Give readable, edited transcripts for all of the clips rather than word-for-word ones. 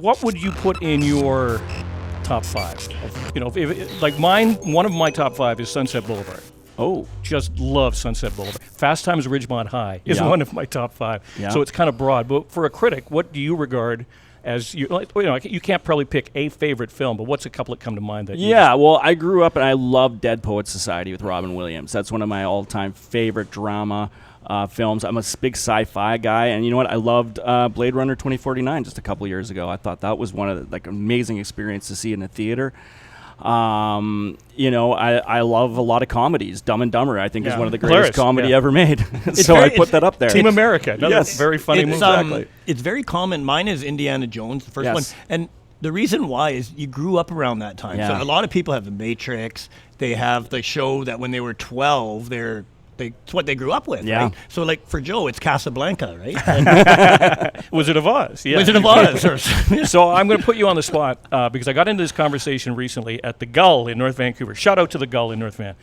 what would you put in your top 5? You know, like mine, one of my top 5 is Sunset Boulevard. Oh. Just love Sunset Boulevard. Fast Times at Ridgemont High is one of my top 5. Yeah. So it's kind of broad. But for a critic, what do you regard as you can't probably pick a favorite film, but what's a couple that come to mind that well, I grew up and I loved Dead Poets Society with Robin Williams. That's one of my all-time favorite drama films. I'm a big sci-fi guy, and you know what? I loved Blade Runner 2049 just a couple years ago. I thought that was one of the amazing experiences to see in a theater. I love a lot of comedies. Dumb and Dumber, I think, is one of the greatest comedy ever made. So I put that up there. Team America, another very funny movie. Exactly. It's very common. Mine is Indiana Jones, the first one. And the reason why is you grew up around that time. So a lot of people have The Matrix. They have the show that when they were 12, it's what they grew up with, right? So, like, for Joe, it's Casablanca, right? Wizard of Oz, Wizard of Oz. So I'm going to put you on the spot because I got into this conversation recently at the Gull in North Vancouver. Shout out to the Gull in North Van.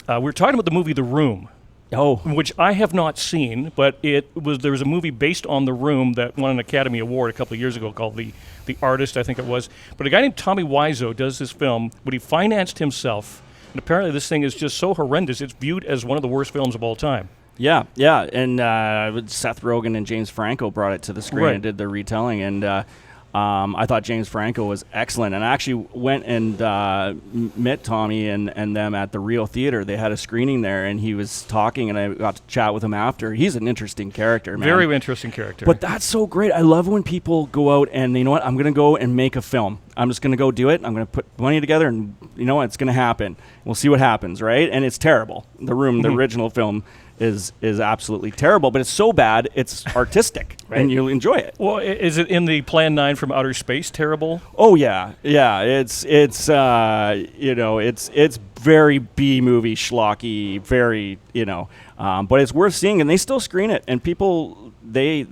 We were talking about the movie The Room, which I have not seen, but there was a movie based on The Room that won an Academy Award a couple of years ago called The Artist, I think it was. But a guy named Tommy Wiseau does this film, but he financed himself. And apparently this thing is just so horrendous, it's viewed as one of the worst films of all time. Yeah. And Seth Rogen and James Franco brought it to the screen and did the retelling. And I thought James Franco was excellent. And I actually went and met Tommy and them at the Rio Theater. They had a screening there, and he was talking, and I got to chat with him after. He's an interesting character, man. Very interesting character. But that's so great. I love when people go out and, you know what, I'm going to go and make a film. I'm just going to go do it. I'm going to put money together, and you know what, it's going to happen. We'll see what happens, right? And it's terrible. The Room, the original film, is absolutely terrible, but it's so bad it's artistic, and you'll enjoy it. Well, is it in the Plan 9 from Outer Space terrible? Oh yeah. It's very B movie schlocky, very but it's worth seeing, and they still screen it, and people they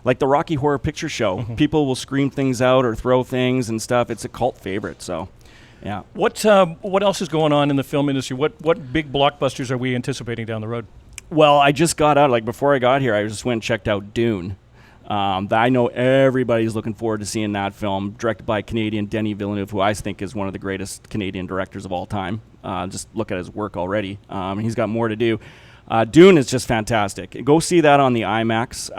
like the Rocky Horror Picture Show. People will scream things out or throw things and stuff. It's a cult favorite, so. Yeah. What else is going on in the film industry? What big blockbusters are we anticipating down the road? Well, I just got out. Like before I got here, I just went and checked out Dune. I know everybody's looking forward to seeing that film, directed by Canadian Denis Villeneuve, who I think is one of the greatest Canadian directors of all time. Just look at his work already. He's got more to do. Dune is just fantastic. Go see that on the IMAX.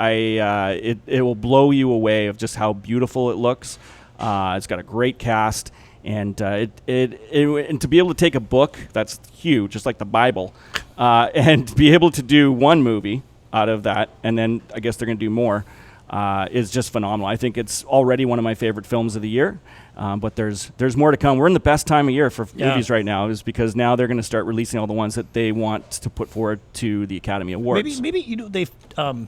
It will blow you away of just how beautiful it looks. It's got a great cast. And and to be able to take a book that's huge, just like the Bible, and be able to do one movie out of that, and then I guess they're going to do more, is just phenomenal. I think it's already one of my favorite films of the year, but there's more to come. We're in the best time of year for movies right now, is because now they're going to start releasing all the ones that they want to put forward to the Academy Awards. Maybe they've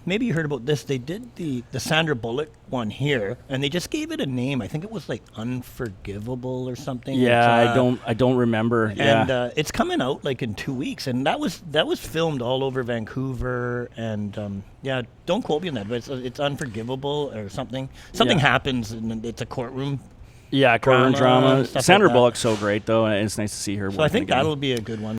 maybe you heard about this. They did the Sandra Bullock one here, and they just gave it a name. I think it was like Unforgivable or something. Yeah, I don't remember. And it's coming out like in 2 weeks, and that was filmed all over Vancouver. And don't quote me on that, but it's Unforgivable or something. Something happens, and it's a courtroom. Yeah, courtroom drama. Sandra like Bullock's so great, though, and it's nice to see her. So I think that'll be a good one.